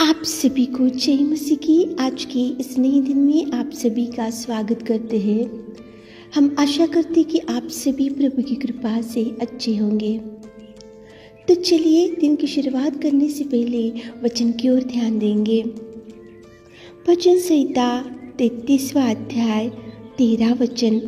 आप सभी को जय मसीह की आज के इस नए दिन में आप सभी का स्वागत करते हैं। हम आशा करते हैं कि आप सभी प्रभु की कृपा से अच्छे होंगे। तो चलिए दिन की शुरुआत करने से पहले वचन की ओर ध्यान देंगे। भजन संहिता 33वां अध्याय 13 वचन।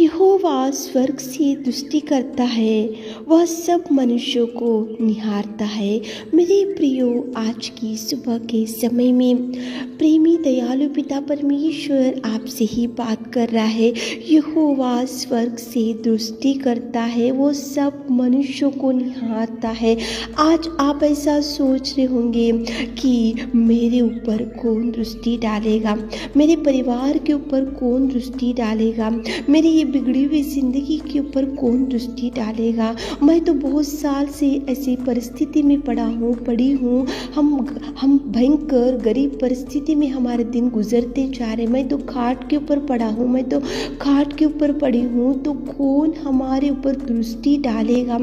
यहोवा स्वर्ग से दृष्टि करता है, वह सब मनुष्यों को निहारता है। मेरे प्रियो, आज की सुबह के समय में प्रेमी दयालु पिता परमेश्वर आपसे ही बात कर रहा है। यहोवा स्वर्ग से दृष्टि करता है, वो सब मनुष्यों को निहारता है। आज आप ऐसा सोच रहे होंगे कि मेरे ऊपर कौन दृष्टि डालेगा, मेरे परिवार के ऊपर कौन दृष्टि डालेगा, मेरी ये बिगड़ी हुई जिंदगी के ऊपर कौन दृष्टि डालेगा। मैं तो बहुत साल से ऐसी परिस्थिति में पड़ी हूँ। हम भयंकर गरीब परिस्थिति में हमारे दिन गुजरते जा रहे। मैं तो खाट के ऊपर पड़ा हूँ, मैं तो खाट के ऊपर पड़ी हूँ। तो कौन हमारे ऊपर दृष्टि डालेगा,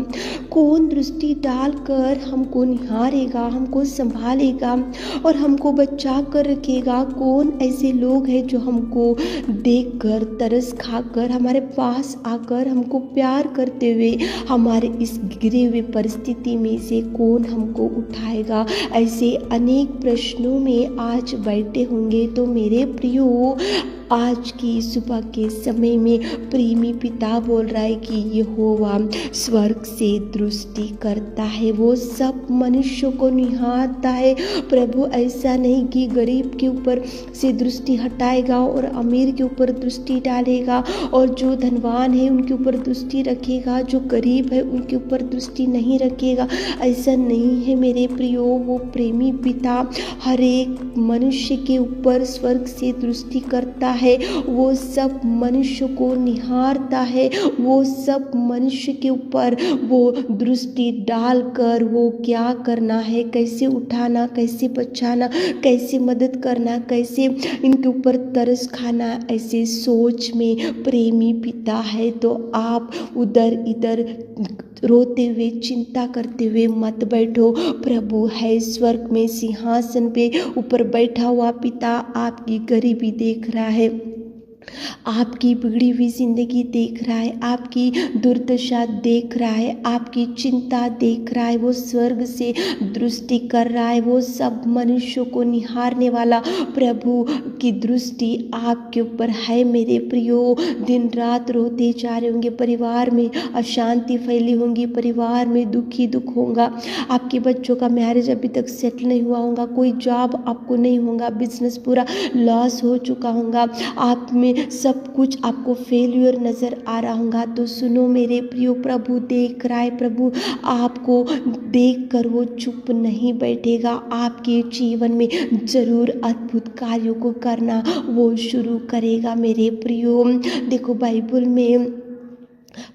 कौन दृष्टि डालकर हमको निहारेगा, हमको संभालेगा और हमको बचा कर रखेगा। कौन ऐसे लोग हैं जो हमको देखकर तरस खाकर हमारे पास आकर हमको प्यार करते हुए हमारे इस गिरे हुए परिस्थिति में से कौन हमको उठाएगा। ऐसे अनेक प्रश्नों में आज बैठे होंगे। तो मेरे प्रियो, आज की सुबह के समय में प्रेमी पिता बोल रहा है कि यहोवा स्वर्ग से दृष्टि करता है, वो सब मनुष्यों को निहारता है। प्रभु ऐसा नहीं कि गरीब के ऊपर से दृष्टि हटाएगा और अमीर के ऊपर दृष्टि डालेगा और जो धनवान है उनके ऊपर दृष्टि रखेगा, जो गरीब है उनके ऊपर दृष्टि नहीं रखेगा। ऐसा नहीं है मेरे प्रियो। वो प्रेमी पिता हर एक मनुष्य के ऊपर स्वर्ग से दृष्टि करता है, वो सब मनुष्य को निहारता है, वो सब मनुष्य के ऊपर वो दृष्टि डालकर वो क्या करना है, कैसे उठाना, कैसे बचाना, कैसे मदद करना, कैसे इनके ऊपर तरस खाना, ऐसे सोच में प्रेमी पिता है। तो आप उधर इधर रोते हुए चिंता करते हुए मत बैठो। प्रभु है स्वर्ग में सिंहासन पे ऊपर बैठा हुआ पिता आपकी गरीबी देख रहा है, आपकी बिगड़ी हुई जिंदगी देख रहा है, आपकी दुर्दशा देख रहा है, आपकी चिंता देख रहा है। वो स्वर्ग से दृष्टि कर रहा है। वो सब मनुष्यों को निहारने वाला प्रभु की दृष्टि आपके ऊपर है। मेरे प्रियो, दिन रात रोते जा रहे होंगे, परिवार में अशांति फैली होंगी, परिवार में दुख ही दुख होगा, आपके बच्चों का मैरिज अभी तक सेटल नहीं हुआ होगा, कोई जॉब आपको नहीं होगा, बिजनेस पूरा लॉस हो चुका होगा, आप में सब कुछ आपको फेल्यूर नजर आ रहा होगा। तो सुनो मेरे प्रियो, प्रभु देख रहा है, प्रभु आपको देख कर वो चुप नहीं बैठेगा। आपके जीवन में जरूर अद्भुत कार्यों को करना वो शुरू करेगा। मेरे प्रियो, देखो बाइबल में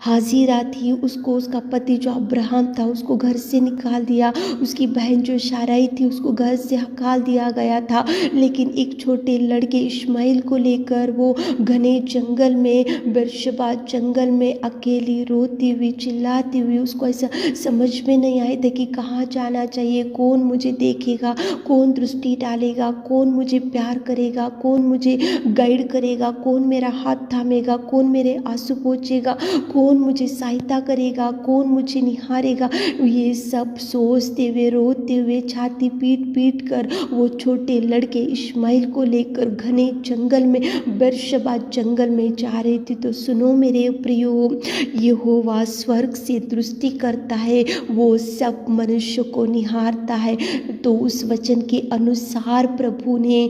हाजिरा थी, उसको उसका पति जो अब्राहम था उसको घर से निकाल दिया, उसकी बहन जो शाराई थी उसको घर से हकाल दिया गया था। लेकिन एक छोटे लड़के इश्माइल को लेकर वो घने जंगल में, बेरशेबा जंगल में अकेली रोती हुई चिल्लाती हुई, उसको ऐसा समझ में नहीं आया था कि कहाँ जाना चाहिए, कौन मुझे देखेगा, कौन दृष्टि डालेगा, कौन मुझे प्यार करेगा, कौन मुझे गाइड करेगा, कौन मेरा हाथ थामेगा, कौन मेरे आंसू पोंछेगा, कौन मुझे सहायता करेगा, कौन मुझे निहारेगा। ये सब सोचते हुए रोते हुए छाती पीट पीट कर वो छोटे लड़के इश्माइल को लेकर घने जंगल में, बेरशेबा जंगल में जा रहे थे। तो सुनो मेरे प्रियो, यहोवा स्वर्ग से दृष्टि करता है, वो सब मनुष्य को निहारता है। तो उस वचन के अनुसार प्रभु ने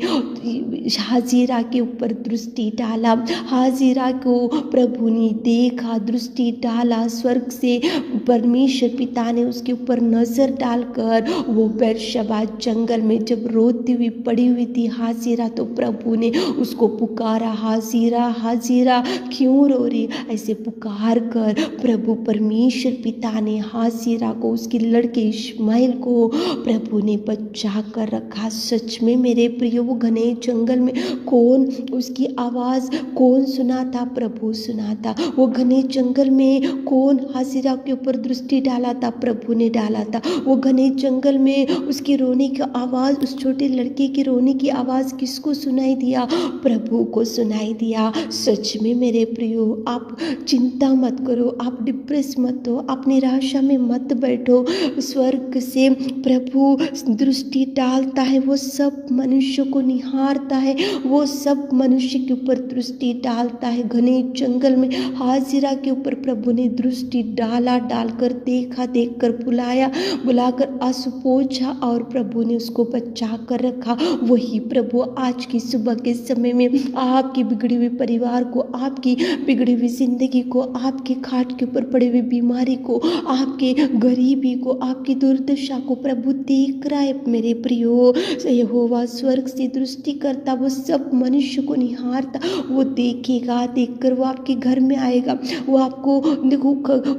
हाजिरा के ऊपर दृष्टि डाला, हाजिरा को प्रभु ने देखा, दृष्टि डाला। स्वर्ग से परमेश्वर पिता ने उसके ऊपर नजर डालकर वो बेरशेबा जंगल में जब रोती हुई पड़ी हुई थी हाजिरा, तो प्रभु ने उसको पुकारा, हाजिरा हाजिरा क्यों रो रही, ऐसे पुकार कर प्रभु परमेश्वर पिता ने हाजिरा को, उसके लड़के इश्माइल को प्रभु ने बचा कर रखा। सच में मेरे प्रियो, वो घने जंगल में कौन उसकी आवाज कौन सुना था, प्रभु सुना था। वो घने जंगल में कौन हाजिरा के ऊपर दृष्टि डाला था? प्रभु ने डाला था। वो घने जंगल में उसके रोने की आवाज़, उस छोटे लड़के की रोने की आवाज़ किसको सुनाई दिया? प्रभु को सुनाई दिया। सच में मेरे प्रियो, आप चिंता मत करो, आप डिप्रेस मत हो, आप निराशा में मत बैठो। स्वर्ग से प्रभु दृष्टि डालता है, वो सब मनुष्य को निहारता है, वो सब मनुष्य के ऊपर दृष्टि डालता है। घने जंगल में हाजिरा के ऊपर प्रभु ने दृष्टि डाला, डालकर देखा, देखकर बुलाया, बुलाकर आंसू पोंछा और प्रभु ने उसको बचा कर रखा। वही प्रभु आज की सुबह के समय में आपकी बिगड़ी हुई परिवार को, आपकी बिगड़ी हुई जिंदगी को, आपके खाट के ऊपर पड़े हुए बीमारी को, आपके गरीबी को, आपकी दुर्दशा को प्रभु देख रहा है मेरे प्रियो। यहोवा स्वर्ग से दृष्टि करता, वो सब मनुष्य को निहारता, वो देखेगा, देखकर वो आपके घर में आएगा, वो आपको देखो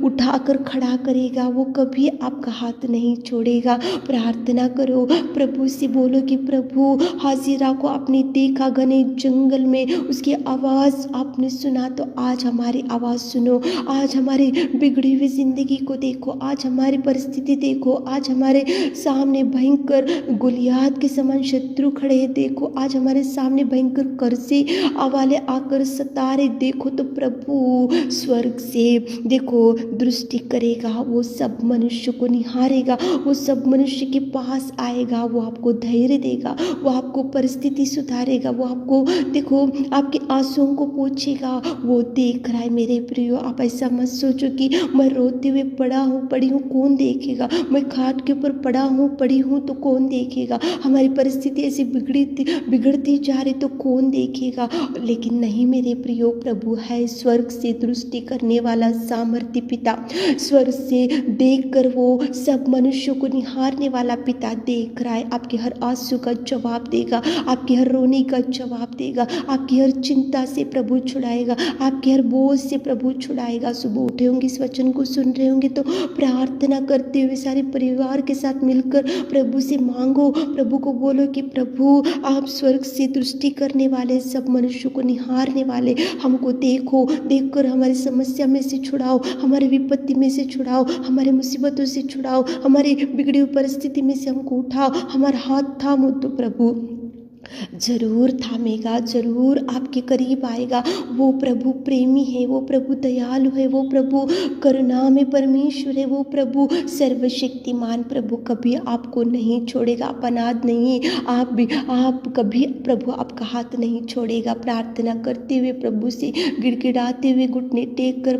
उठाकर खड़ा करेगा, वो कभी आपका हाथ नहीं छोड़ेगा। प्रार्थना करो, प्रभु से बोलो कि प्रभु हाजिरा को आपने देखा घने जंगल में, उसकी आवाज़ आपने सुना, तो आज हमारी आवाज़ सुनो, आज हमारी बिगड़ी हुई जिंदगी को देखो, आज हमारी परिस्थिति देखो, आज हमारे सामने भयंकर गोलियात के समान शत्रु खड़े हैं, देखो आज हमारे सामने भयंकर कर्जे वाले आकर सता रहे, देखो तो प्रभु स्वर्ग से देखो दृष्टि करेगा, वो सब मनुष्य को निहारेगा, वो सब मनुष्य के पास आएगा, वो आपको धैर्य देगा, वो आपको परिस्थिति सुधारेगा, वो आपको देखो आपके आंसुओं को पोंछेगा। वो देख रहा है मेरे प्रियो। आप ऐसा मत सोचो कि मैं रोते हुए पड़ी हूँ कौन देखेगा, मैं खाट के ऊपर पड़ी हूँ तो कौन देखेगा, हमारी परिस्थिति ऐसी बिगड़ती जा रही तो कौन देखेगा। लेकिन नहीं मेरे प्रियो, प्रभु है स्वर्ग से दृष्टि करने वाला सामर्थ्य पिता, स्वर्ग से देखकर वो सब मनुष्यों को निहारने वाला पिता देख रहा है, आपके हर आंसू का जवाब देगा, आपके हर रोने का जवाब देगा, आपकी हर चिंता से प्रभु छुड़ाएगा, आपके हर बोझ से प्रभु छुड़ाएगा। सुबह उठे होंगे, इस वचन को सुन रहे होंगे तो प्रार्थना करते हुए सारे परिवार के साथ मिलकर प्रभु से मांगो, प्रभु को बोलो कि प्रभु आप स्वर्ग से दृष्टि करने वाले, सब मनुष्यों को निहारने वाले, हमको देखो, देखकर हमारी समस्या में से छुड़ाओ, हमारी विपत्ति में से छुड़ाओ, हमारे मुसीबतों से छुड़ाओ, हमारी बिगड़ी हुई परिस्थिति में से हमको उठाओ, हमारा हाथ थामो तो प्रभु जरूर थामेगा, जरूर आपके करीब आएगा। वो प्रभु प्रेमी है, वो प्रभु दयालु है, वो प्रभु करुणा में परमेश्वर है, वो प्रभु सर्वशक्तिमान प्रभु कभी आपको नहीं छोड़ेगा, आप अनाथ नहीं, आप कभी प्रभु आपका हाथ नहीं छोड़ेगा। प्रार्थना करते हुए प्रभु से गिड़गिड़ाते हुए घुटने टेक कर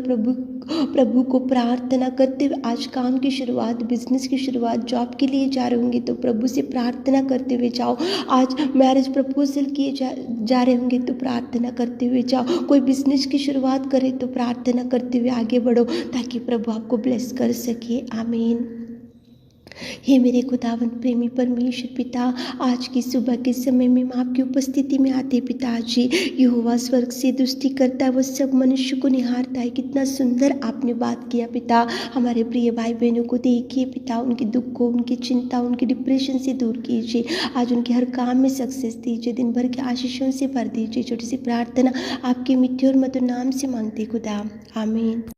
प्रभु को प्रार्थना करते हुए आज काम की शुरुआत, बिजनेस की शुरुआत, जॉब के लिए जा रहे होंगे तो प्रभु से प्रार्थना करते हुए जाओ। आज मैरिज प्रपोजल किए जा रहे होंगे तो प्रार्थना करते हुए जाओ। कोई बिजनेस की शुरुआत करे तो प्रार्थना करते हुए आगे बढ़ो, ताकि प्रभु आपको ब्लेस कर सके। आमीन। हे मेरे खुदावंत प्रेमी परमेश्वर पिता, आज की सुबह के समय में मैं आपकी उपस्थिति में आते पिताजी, यहोवा स्वर्ग से दृष्टि करता है, वो सब मनुष्य को निहारता है। कितना सुंदर आपने बात किया पिता। हमारे प्रिय भाई बहनों को देखिए पिता, उनके दुख को, उनकी चिंता, उनके डिप्रेशन से दूर कीजिए। आज उनके हर काम में सक्सेस दीजिए, दिन भर के आशीषों से भर दीजिए। छोटी सी प्रार्थना आपके मिट्टी और मधुर नाम से मांगते खुदा, आमीन।